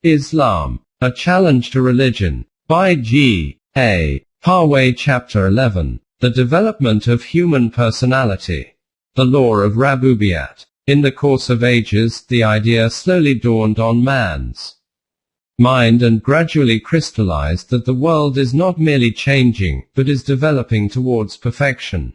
Islam, A Challenge to Religion, by G. A. Parwez. Chapter 11. The Development of Human Personality. The Law of Rabubiyat. In the course of ages, the idea slowly dawned on man's mind and gradually crystallized that the world is not merely changing, but is developing towards perfection.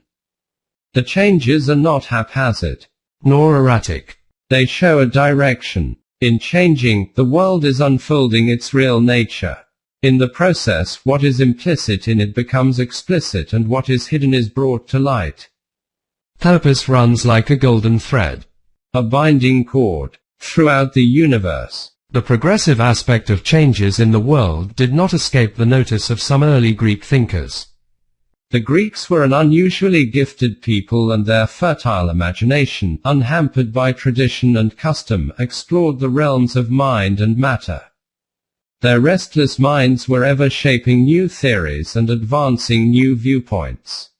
The changes are not haphazard, nor erratic. They show a direction. In changing, the world is unfolding its real nature. In the process, what is implicit in it becomes explicit and what is hidden is brought to light. Purpose runs like a golden thread, a binding cord, throughout the universe. The progressive aspect of changes in the world did not escape the notice of some early Greek thinkers. The Greeks were an unusually gifted people, and their fertile imagination, unhampered by tradition and custom, explored the realms of mind and matter. Their restless minds were ever shaping new theories and advancing new viewpoints.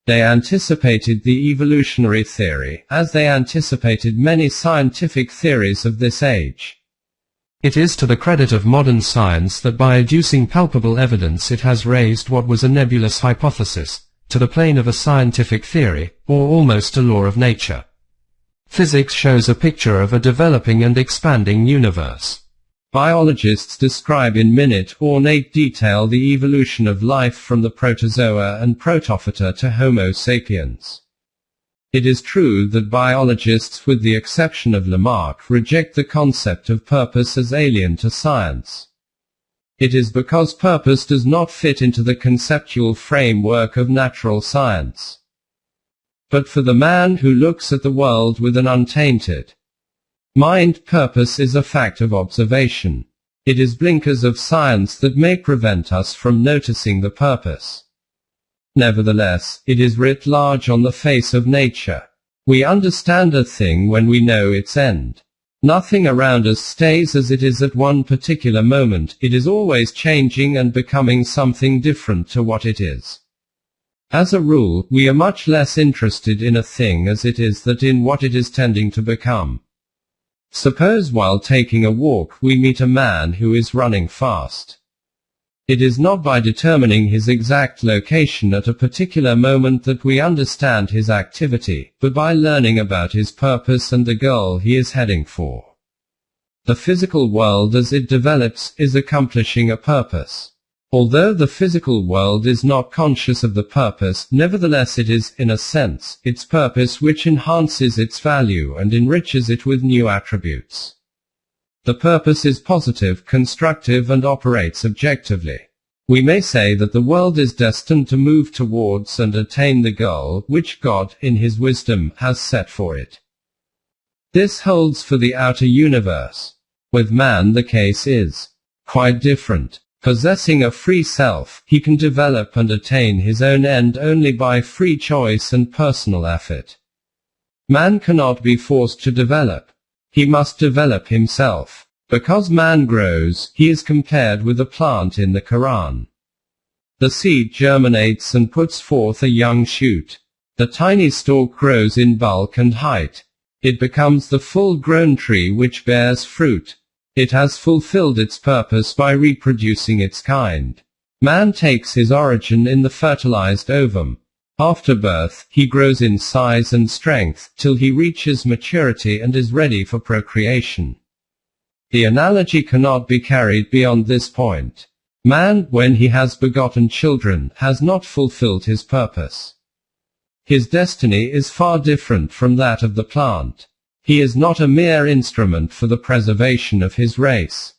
They anticipated the evolutionary theory, as they anticipated many scientific theories of this age. It is to the credit of modern science that by adducing palpable evidence it has raised what was a nebulous hypothesis to the plane of a scientific theory, or almost a law of nature. Physics shows a picture of a developing and expanding universe. Biologists describe in minute, ornate detail the evolution of life from the protozoa and protophyta to Homo sapiens. It is true that biologists, with the exception of Lamarck, reject the concept of purpose as alien to science. It is because purpose does not fit into the conceptual framework of natural science. But for the man who looks at the world with an untainted mind, purpose is a fact of observation. It is blinkers of science that may prevent us from noticing the purpose. Nevertheless, it is writ large on the face of nature. We understand a thing when we know its end. Nothing around us stays as it is at one particular moment, it is always changing and becoming something different to what it is. As a rule, we are much less interested in a thing as it is than in what it is tending to become. Suppose while taking a walk we meet a man who is running fast. It is not by determining his exact location at a particular moment that we understand his activity, but by learning about his purpose and the goal he is heading for. The physical world as it develops is accomplishing a purpose. Although the physical world is not conscious of the purpose, nevertheless it is, in a sense, its purpose which enhances its value and enriches it with new attributes. The purpose is positive, constructive, and operates objectively. We may say that the world is destined to move towards and attain the goal which God, in His wisdom, has set for it. This holds for the outer universe. With man the case is quite different. Possessing a free self, he can develop and attain his own end only by free choice and personal effort. Man cannot be forced to develop. He must develop himself. Because man grows, he is compared with a plant in the Quran. The seed germinates and puts forth a young shoot. The tiny stalk grows in bulk and height. It becomes the full-grown tree which bears fruit. It has fulfilled its purpose by reproducing its kind. Man takes his origin in the fertilized ovum. After birth, he grows in size and strength, till he reaches maturity and is ready for procreation. The analogy cannot be carried beyond this point. Man, when he has begotten children, has not fulfilled his purpose. His destiny is far different from that of the plant. He is not a mere instrument for the preservation of his race.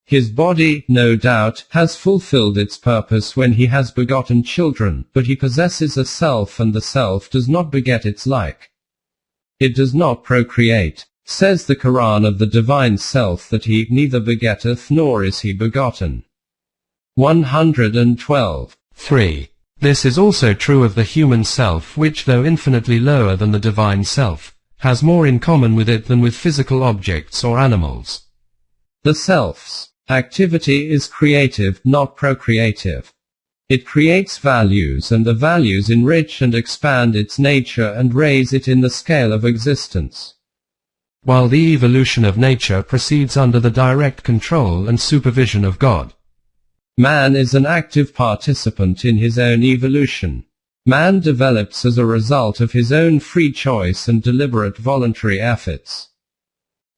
His body, no doubt, has fulfilled its purpose when he has begotten children, but he possesses a self, and the self does not beget its like. It does not procreate. Says the Quran of the divine self that he neither begetteth nor is he begotten. 112. 3. This is also true of the human self, which, though infinitely lower than the divine self, has more in common with it than with physical objects or animals. The self's activity is creative, not procreative. It creates values, and the values enrich and expand its nature and raise it in the scale of existence. while the evolution of nature proceeds under the direct control and supervision of God. Man is an active participant in his own evolution. Man develops as a result of his own free choice and deliberate voluntary efforts.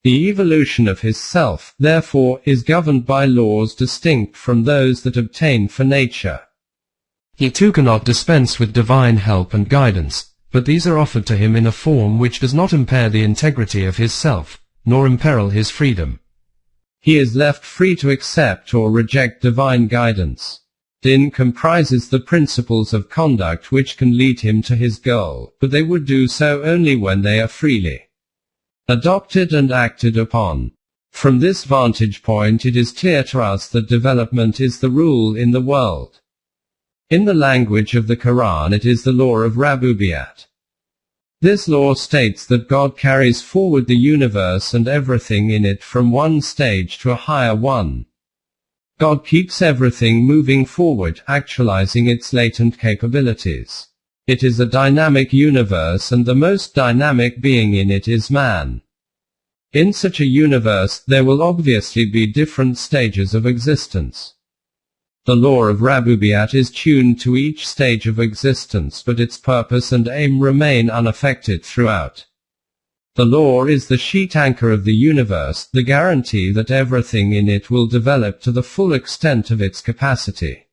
The evolution of his self, therefore, is governed by laws distinct from those that obtain for nature. He too cannot dispense with divine help and guidance, but these are offered to him in a form which does not impair the integrity of his self, nor imperil his freedom. He is left free to accept or reject divine guidance. Din comprises the principles of conduct which can lead him to his goal, but they would do so only when they are freely adopted and acted upon. From this vantage point it is clear to us that development is the rule in the world. In the language of the Quran it is the law of Rabubiyat. This law states that God carries forward the universe and everything in it from one stage to a higher one. God keeps everything moving forward, actualizing its latent capabilities. It is a dynamic universe and the most dynamic being in it is man. In such a universe, there will obviously be different stages of existence. The law of Rabubiyat is tuned to each stage of existence, but its purpose and aim remain unaffected throughout. The law is the sheet anchor of the universe, the guarantee that everything in it will develop to the full extent of its capacity.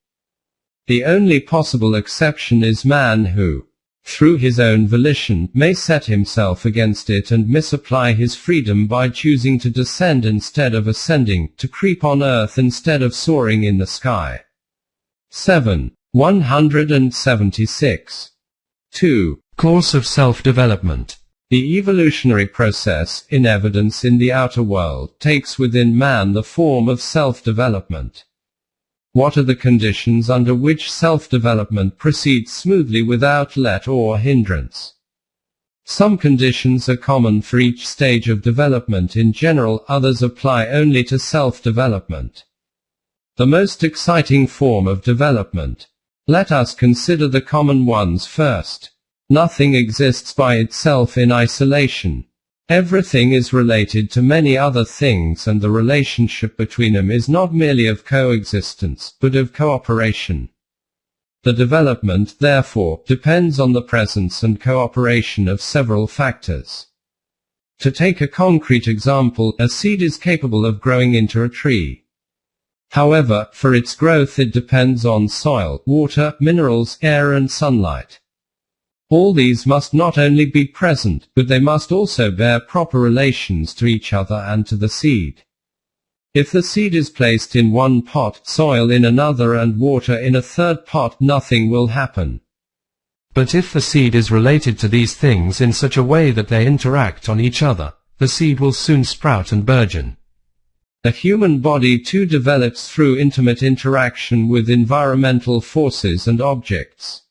The only possible exception is man who, through his own volition, may set himself against it and misapply his freedom by choosing to descend instead of ascending, to creep on earth instead of soaring in the sky. 7. 176. 2. Course of self-development. The evolutionary process, in evidence in the outer world, takes within man the form of self-development. What are the conditions under which self-development proceeds smoothly without let or hindrance? Some conditions are common for each stage of development in general, others apply only to self-development. The most exciting form of development. Let us consider the common ones first. Nothing exists by itself in isolation. Everything is related to many other things, and the relationship between them is not merely of coexistence, but of cooperation. The development, therefore, depends on the presence and cooperation of several factors. To take a concrete example, a seed is capable of growing into a tree. However, for its growth it depends on soil, water, minerals, air and sunlight. All these must not only be present, but they must also bear proper relations to each other and to the seed. If the seed is placed in one pot, soil in another and water in a third pot, nothing will happen. But if the seed is related to these things in such a way that they interact on each other, the seed will soon sprout and burgeon. The human body too develops through intimate interaction with environmental forces and objects.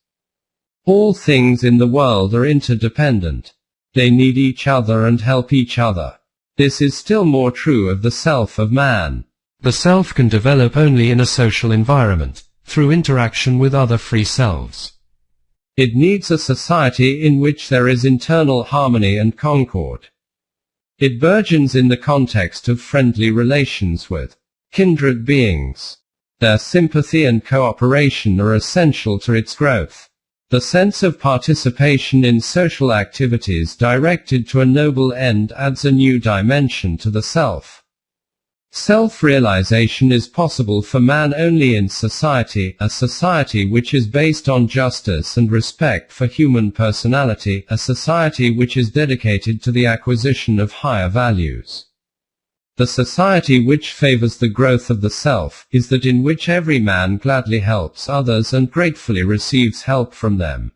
All things in the world are interdependent. They need each other and help each other. This is still more true of the self of man. The self can develop only in a social environment, through interaction with other free selves. It needs a society in which there is internal harmony and concord. It burgeons in the context of friendly relations with kindred beings. Their sympathy and cooperation are essential to its growth. The sense of participation in social activities directed to a noble end adds a new dimension to the self. Self-realization is possible for man only in society, a society which is based on justice and respect for human personality, a society which is dedicated to the acquisition of higher values. The society which favors the growth of the self, is that in which every man gladly helps others and gratefully receives help from them.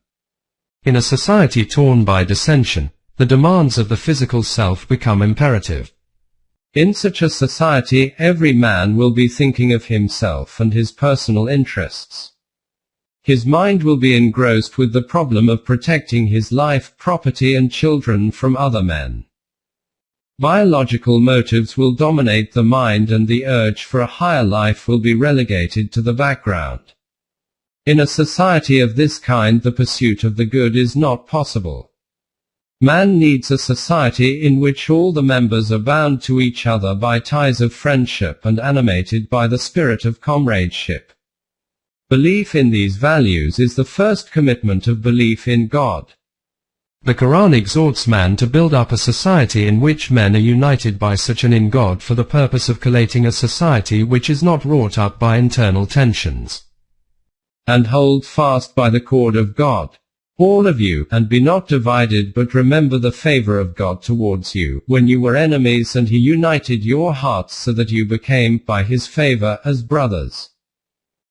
In a society torn by dissension, the demands of the physical self become imperative. In such a society, every man will be thinking of himself and his personal interests. His mind will be engrossed with the problem of protecting his life, property and children from other men. Biological motives will dominate the mind and the urge for a higher life will be relegated to the background. In a society of this kind, the pursuit of the good is not possible. Man needs a society in which all the members are bound to each other by ties of friendship and animated by the spirit of comradeship. Belief in these values is the first commitment of belief in God. The Quran exhorts man to build up a society in which men are united by such an in God for the purpose of collating a society which is not wrought up by internal tensions. And hold fast by the cord of God, all of you, and be not divided, but remember the favor of God towards you, when you were enemies, and he united your hearts so that you became, by his favor, as brothers.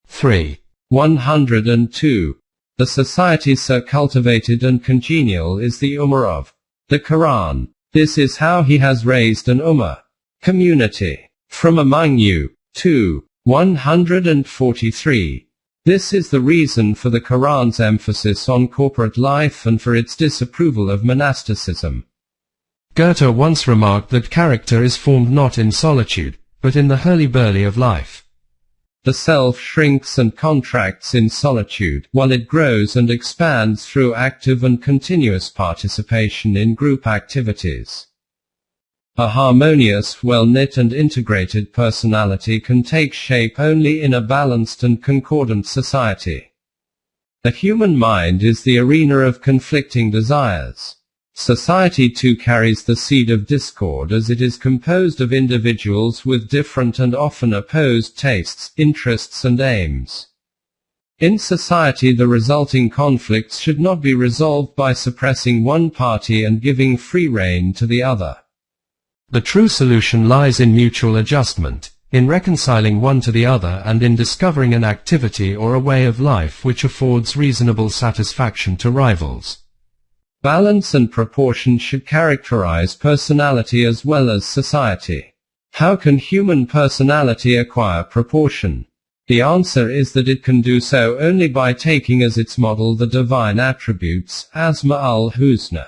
3. 102. The society so cultivated and congenial is the Ummah of the Quran. This is how he has raised an Ummah community from among you. 2. 143. This is the reason for the Quran's emphasis on corporate life and for its disapproval of monasticism. Goethe once remarked that character is formed not in solitude, but in the hurly-burly of life. The self shrinks and contracts in solitude, while it grows and expands through active and continuous participation in group activities. A harmonious, well-knit and integrated personality can take shape only in a balanced and concordant society. The human mind is the arena of conflicting desires. Society too carries the seed of discord, as it is composed of individuals with different and often opposed tastes, interests and aims. In society, the resulting conflicts should not be resolved by suppressing one party and giving free rein to the other. The true solution lies in mutual adjustment, in reconciling one to the other, and in discovering an activity or a way of life which affords reasonable satisfaction to rivals. Balance and proportion should characterize personality as well as society. How can human personality acquire proportion? The answer is that it can do so only by taking as its model the divine attributes, Asma al-Husna.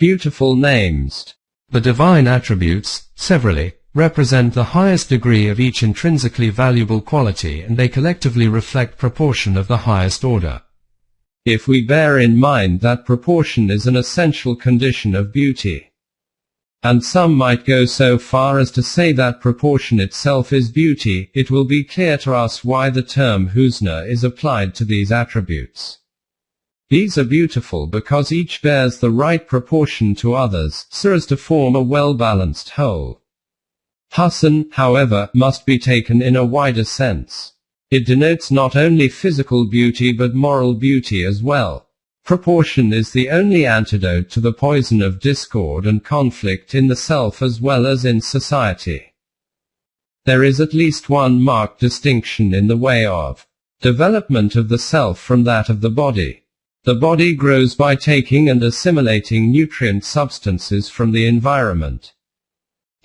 Beautiful names. The divine attributes, severally, represent the highest degree of each intrinsically valuable quality, and they collectively reflect proportion of the highest order. If we bear in mind that proportion is an essential condition of beauty, and some might go so far as to say that proportion itself is beauty, it will be clear to us why the term Husna is applied to these attributes. These are beautiful because each bears the right proportion to others, so as to form a well-balanced whole. Husn, however, must be taken in a wider sense. It denotes not only physical beauty but moral beauty as well. Proportion is the only antidote to the poison of discord and conflict in the self as well as in society. There is at least one marked distinction in the way of development of the self from that of the body. The body grows by taking and assimilating nutrient substances from the environment.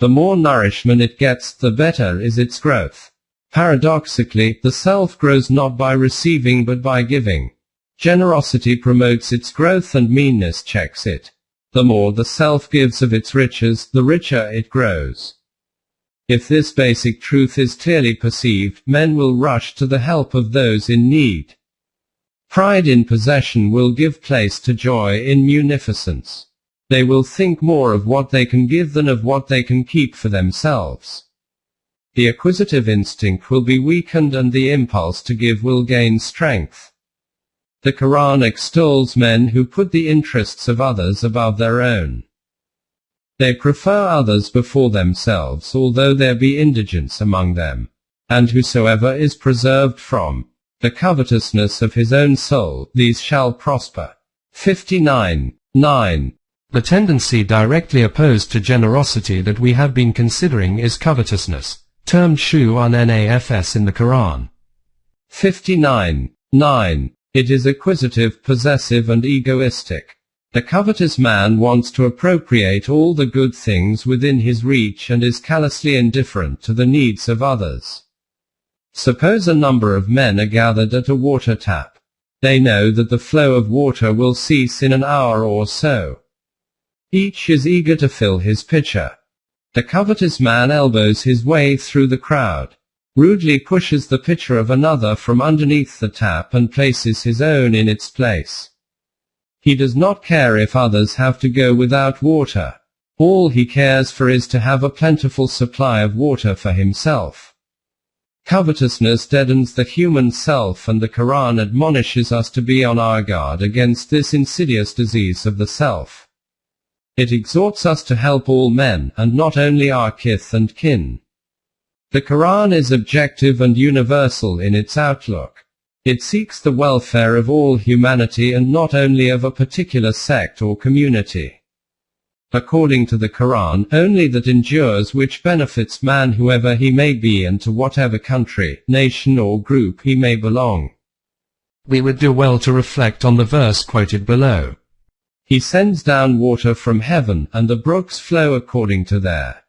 The more nourishment it gets, the better is its growth. Paradoxically, the self grows not by receiving but by giving. Generosity promotes its growth and meanness checks it. The more the self gives of its riches, the richer it grows. If this basic truth is clearly perceived, men will rush to the help of those in need. Pride in possession will give place to joy in munificence. They will think more of what they can give than of what they can keep for themselves. The acquisitive instinct will be weakened and the impulse to give will gain strength. The Quran extols men who put the interests of others above their own. They prefer others before themselves, although there be indigence among them. And whosoever is preserved from the covetousness of his own soul, these shall prosper. 59.9. The tendency directly opposed to generosity that we have been considering is covetousness, termed shu-un-nafs in the Quran. 59.9. It is acquisitive, possessive and egoistic. The covetous man wants to appropriate all the good things within his reach and is callously indifferent to the needs of others. Suppose a number of men are gathered at a water tap. They know that the flow of water will cease in an hour or so. Each is eager to fill his pitcher. The covetous man elbows his way through the crowd, rudely pushes the pitcher of another from underneath the tap and places his own in its place. He does not care if others have to go without water. All he cares for is to have a plentiful supply of water for himself. Covetousness deadens the human self, and the Quran admonishes us to be on our guard against this insidious disease of the self. It exhorts us to help all men, and not only our kith and kin. The Quran is objective and universal in its outlook. It seeks the welfare of all humanity and not only of a particular sect or community. According to the Quran, only that endures which benefits man whoever he may be and to whatever country, nation or group he may belong. We would do well to reflect on the verse quoted below. He sends down water from heaven, and the brooks flow according to their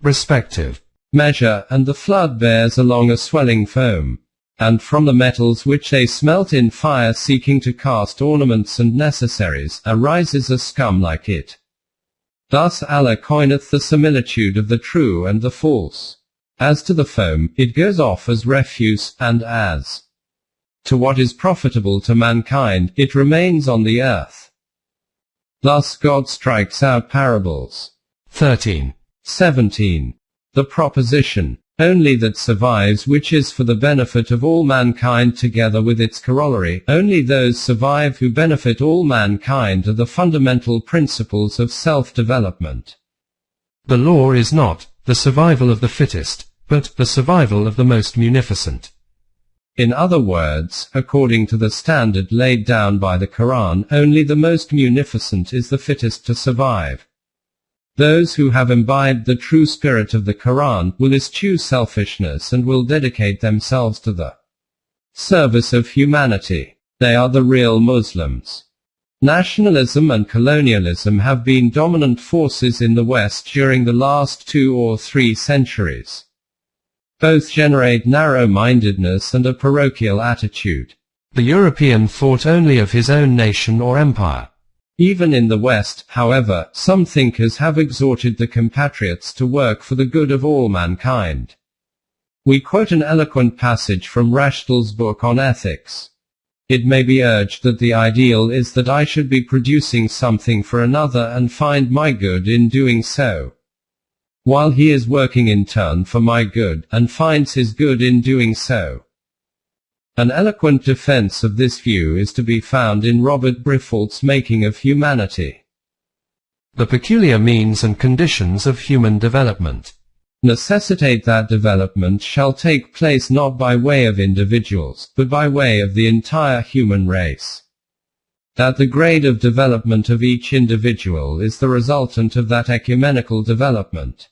respective measure, and the flood bears along a swelling foam. And from the metals which they smelt in fire seeking to cast ornaments and necessaries, arises a scum like it. Thus Allah coineth the similitude of the true and the false. As to the foam, it goes off as refuse, and as to what is profitable to mankind, it remains on the earth. Thus God strikes out parables. 13. 17. The proposition, only that survives which is for the benefit of all mankind together with its corollary, only those survive who benefit all mankind, are the fundamental principles of self-development. The law is not the survival of the fittest, but the survival of the most munificent. In other words, according to the standard laid down by the Quran, only the most munificent is the fittest to survive. Those who have imbibed the true spirit of the Quran will eschew selfishness and will dedicate themselves to the service of humanity. They are the real Muslims. Nationalism and colonialism have been dominant forces in the West during the last 2 or 3 centuries. Both generate narrow-mindedness and a parochial attitude. The European thought only of his own nation or empire. Even in the West, however, some thinkers have exhorted the compatriots to work for the good of all mankind. We quote an eloquent passage from Rashtal's book on ethics. It may be urged that the ideal is that I should be producing something for another and find my good in doing so, while he is working in turn for my good, and finds his good in doing so. An eloquent defense of this view is to be found in Robert Briffault's Making of Humanity. The peculiar means and conditions of human development necessitate that development shall take place not by way of individuals, but by way of the entire human race. That the grade of development of each individual is the resultant of that ecumenical development.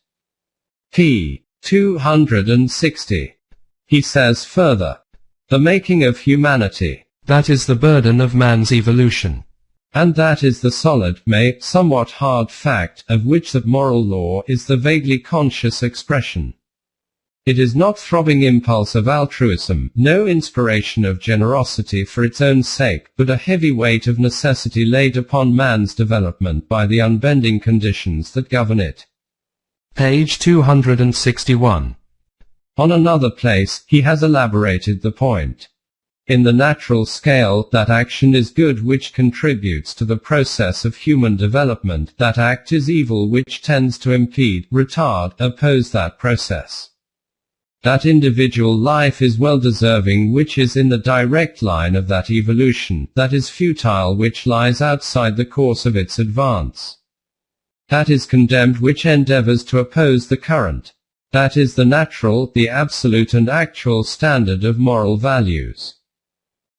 p. 260. He says further, the making of humanity, that is the burden of man's evolution. And that is the solid, somewhat hard fact, of which that moral law is the vaguely conscious expression. It is not throbbing impulse of altruism, no inspiration of generosity for its own sake, but a heavy weight of necessity laid upon man's development by the unbending conditions that govern it. Page 261. On another place, he has elaborated the point. In the natural scale, that action is good which contributes to the process of human development, that act is evil which tends to impede, retard, oppose that process. That individual life is well deserving which is in the direct line of that evolution, that is futile which lies outside the course of its advance. That is condemned which endeavors to oppose the current. That is the natural, the absolute and actual standard of moral values.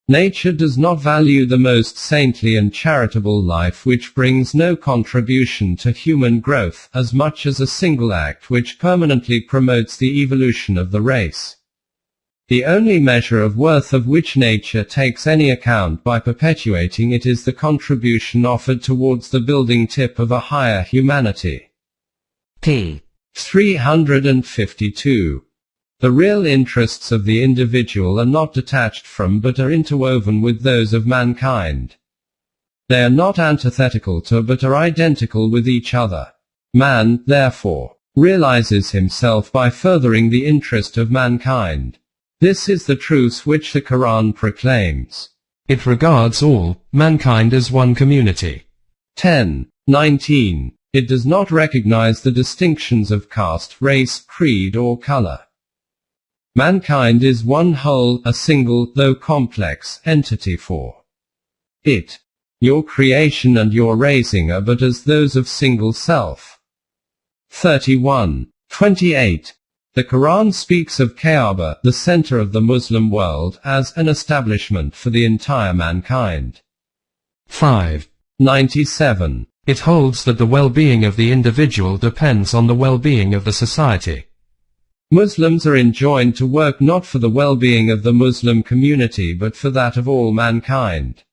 Nature does not value the most saintly and charitable life which brings no contribution to human growth, as much as a single act which permanently promotes the evolution of the race. The only measure of worth of which nature takes any account by perpetuating it is the contribution offered towards the building tip of a higher humanity. p. 352. The real interests of the individual are not detached from but are interwoven with those of mankind. They are not antithetical to but are identical with each other. Man, therefore, realizes himself by furthering the interest of mankind. This is the truth which the Quran proclaims. It regards all mankind as one community. 10.19. It does not recognize the distinctions of caste, race, creed or color. Mankind is one whole, a single, though complex, entity for it. Your creation and your raising are but as those of single self. 31.28. The Quran speaks of Kaaba, the center of the Muslim world, as an establishment for the entire mankind. 5.97. It holds that the well-being of the individual depends on the well-being of the society. Muslims are enjoined to work not for the well-being of the Muslim community but for that of all mankind.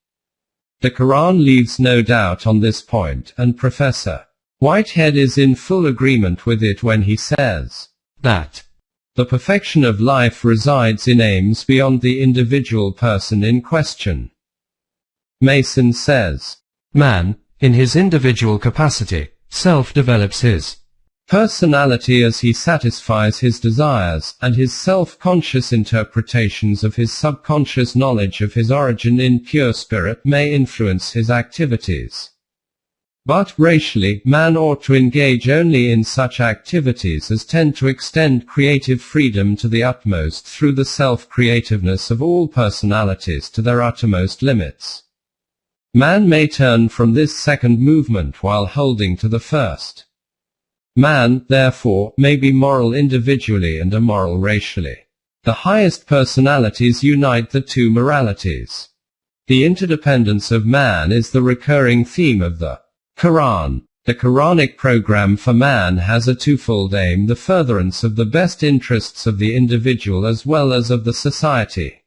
The Quran leaves no doubt on this point, and Professor Whitehead is in full agreement with it when he says that the perfection of life resides in aims beyond the individual person in question. Mason says, man, in his individual capacity, self-develops his personality as he satisfies his desires, and his self-conscious interpretations of his subconscious knowledge of his origin in pure spirit may influence his activities. But, racially, man ought to engage only in such activities as tend to extend creative freedom to the utmost through the self-creativeness of all personalities to their uttermost limits. Man may turn from this second movement while holding to the first. Man, therefore, may be moral individually and immoral racially. The highest personalities unite the two moralities. The interdependence of man is the recurring theme of the Quran. The Quranic program for man has a twofold aim: the furtherance of the best interests of the individual as well as of the society.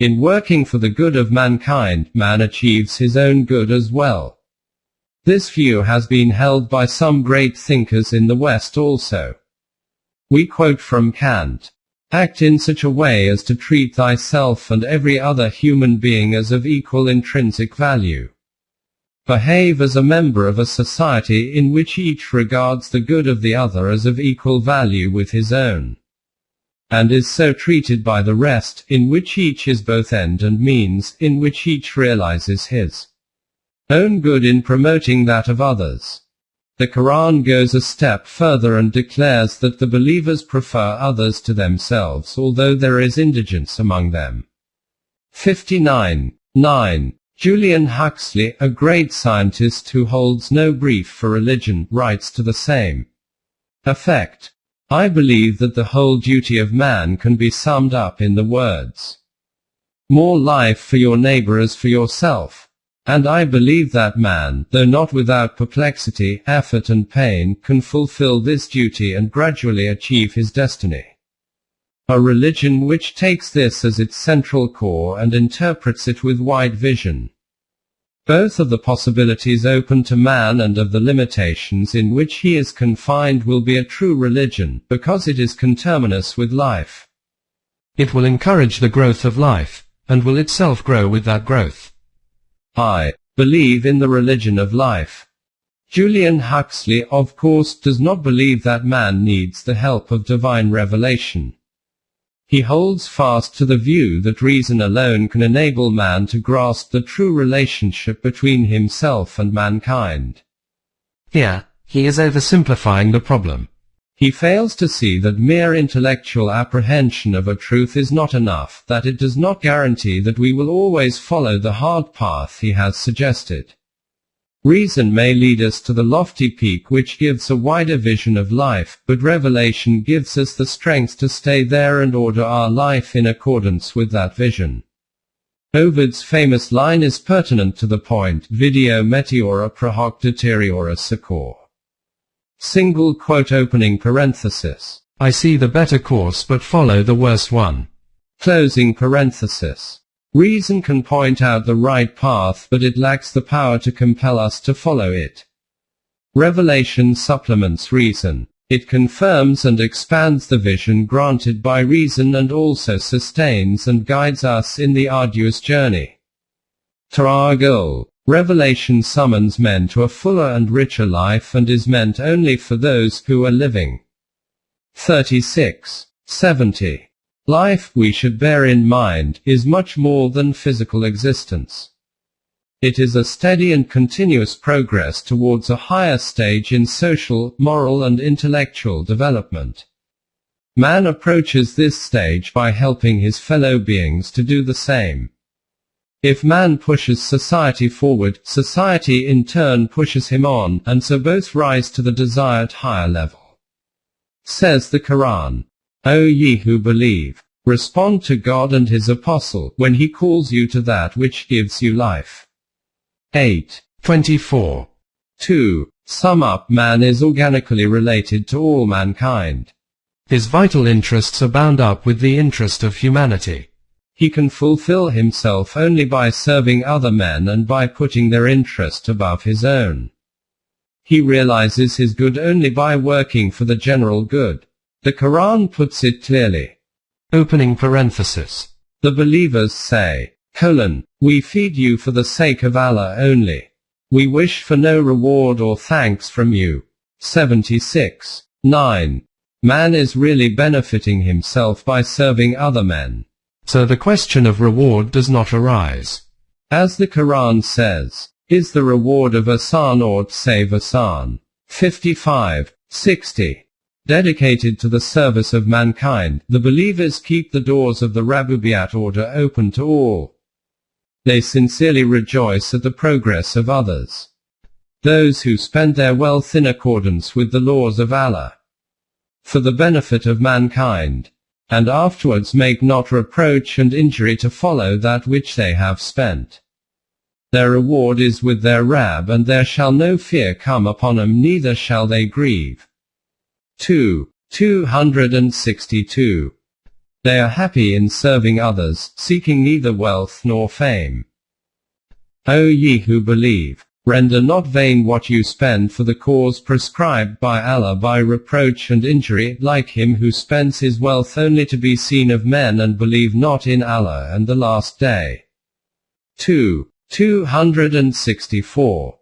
In working for the good of mankind, man achieves his own good as well. This view has been held by some great thinkers in the West also. We quote from Kant, "Act in such a way as to treat thyself and every other human being as of equal intrinsic value. Behave as a member of a society in which each regards the good of the other as of equal value with his own, and is so treated by the rest, in which each is both end and means, in which each realizes his own good in promoting that of others." The Quran goes a step further and declares that the believers prefer others to themselves although there is indigence among them. 59.9. Julian Huxley, a great scientist who holds no brief for religion, writes to the same effect. I believe that the whole duty of man can be summed up in the words, more life for your neighbor as for yourself. And I believe that man, though not without perplexity, effort and pain, can fulfill this duty and gradually achieve his destiny. A religion which takes this as its central core and interprets it with wide vision, both of the possibilities open to man and of the limitations in which he is confined, will be a true religion, because it is conterminous with life. It will encourage the growth of life, and will itself grow with that growth. I believe in the religion of life. Julian Huxley, of course, does not believe that man needs the help of divine revelation. He holds fast to the view that reason alone can enable man to grasp the true relationship between himself and mankind. Here, he is oversimplifying the problem. He fails to see that mere intellectual apprehension of a truth is not enough, that it does not guarantee that we will always follow the hard path he has suggested. Reason may lead us to the lofty peak which gives a wider vision of life, but revelation gives us the strength to stay there and order our life in accordance with that vision. Ovid's famous line is pertinent to the point, video meteora prahoc deteriora secor. Single quote opening parenthesis. I see the better course but follow the worse one. Closing parenthesis. Reason can point out the right path, but it lacks the power to compel us to follow it. Revelation supplements reason. It confirms and expands the vision granted by reason and also sustains and guides us in the arduous journey to our goal. Revelation summons men to a fuller and richer life and is meant only for those who are living. 36.70. Life, we should bear in mind, is much more than physical existence. It is a steady and continuous progress towards a higher stage in social, moral and intellectual development. Man approaches this stage by helping his fellow beings to do the same. If man pushes society forward, society in turn pushes him on, and so both rise to the desired higher level. Says the Quran, O ye who believe, respond to God and His Apostle, when He calls you to that which gives you life. 8:24. 2. Sum up, man is organically related to all mankind. His vital interests are bound up with the interest of humanity. He can fulfill himself only by serving other men and by putting their interest above his own. He realizes his good only by working for the general good. The Quran puts it clearly. Opening parenthesis. The believers say, we feed you for the sake of Allah only. We wish for no reward or thanks from you. 76. 9. Man is really benefiting himself by serving other men. So the question of reward does not arise. As the Quran says, is the reward of Ahsan or save Ahsan? 55. 60. Dedicated to the service of mankind, the believers keep the doors of the Rabubiyat order open to all. They sincerely rejoice at the progress of others. Those who spend their wealth in accordance with the laws of Allah, for the benefit of mankind, and afterwards make not reproach and injury to follow that which they have spent. Their reward is with their Rabb, and there shall no fear come upon them, neither shall they grieve. 262. They are happy in serving others, seeking neither wealth nor fame. O ye who believe, render not vain what you spend for the cause prescribed by Allah by reproach and injury, like him who spends his wealth only to be seen of men and believe not in Allah and the last day. 264.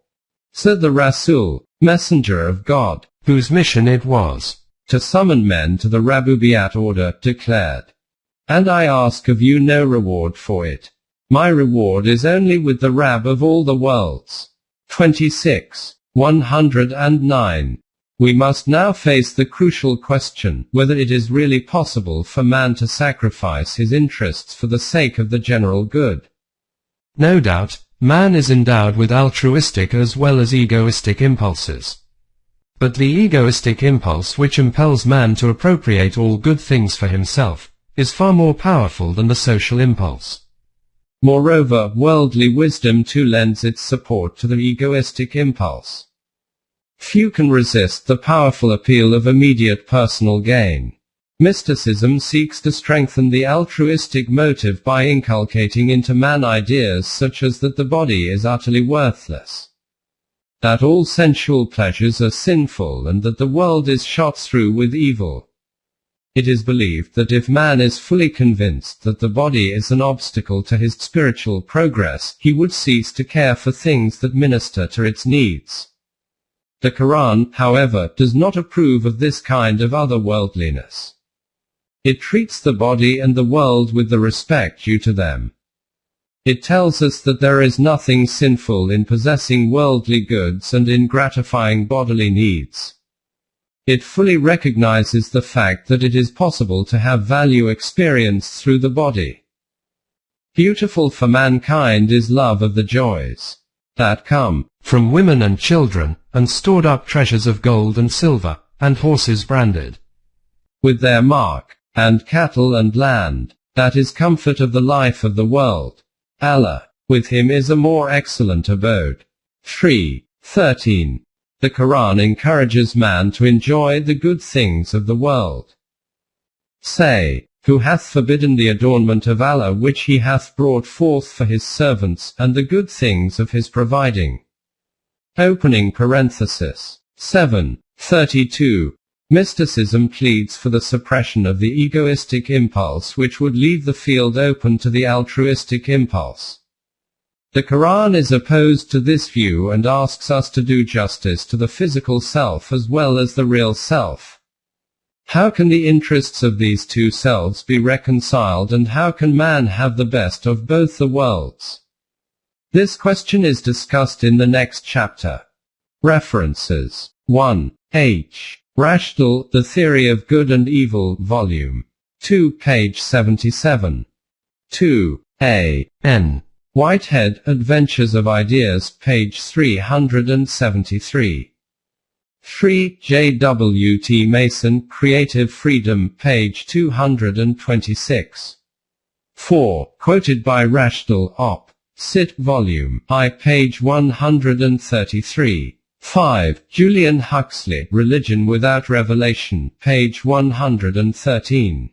Said the Rasul, Messenger of God, whose mission it was to summon men to the Rabubiyat order, declared, and I ask of you no reward for it. My reward is only with the Rabb of all the worlds. 26. 109. We must now face the crucial question, whether it is really possible for man to sacrifice his interests for the sake of the general good. No doubt, man is endowed with altruistic as well as egoistic impulses. But the egoistic impulse which impels man to appropriate all good things for himself, is far more powerful than the social impulse. Moreover, worldly wisdom too lends its support to the egoistic impulse. Few can resist the powerful appeal of immediate personal gain. Mysticism seeks to strengthen the altruistic motive by inculcating into man ideas such as that the body is utterly worthless, that all sensual pleasures are sinful, and that the world is shot through with evil. It is believed that if man is fully convinced that the body is an obstacle to his spiritual progress, he would cease to care for things that minister to its needs. The Quran, however, does not approve of this kind of otherworldliness. It treats the body and the world with the respect due to them. It tells us that there is nothing sinful in possessing worldly goods and in gratifying bodily needs. It fully recognizes the fact that it is possible to have value experienced through the body. Beautiful for mankind is love of the joys that come from women and children, and stored up treasures of gold and silver, and horses branded with their mark, and cattle and land, that is comfort of the life of the world. Allah, with him is a more excellent abode. 3:13. The Quran encourages man to enjoy the good things of the world. Say, who hath forbidden the adornment of Allah which he hath brought forth for his servants, and the good things of his providing. Opening parenthesis. 7:32. Mysticism pleads for the suppression of the egoistic impulse which would leave the field open to the altruistic impulse. The Quran is opposed to this view and asks us to do justice to the physical self as well as the real self. How can the interests of these two selves be reconciled, and how can man have the best of both the worlds? This question is discussed in the next chapter. References. 1. H. Rashdal, The Theory of Good and Evil, Volume 2, page 77. 2. A. N. Whitehead, Adventures of Ideas, page 373. 3. J. W. T. Mason, Creative Freedom, page 226. 4. Quoted by Rashdal, Op. Cit. Volume I, page 133. 5. Julian Huxley, Religion Without Revelation, page 113.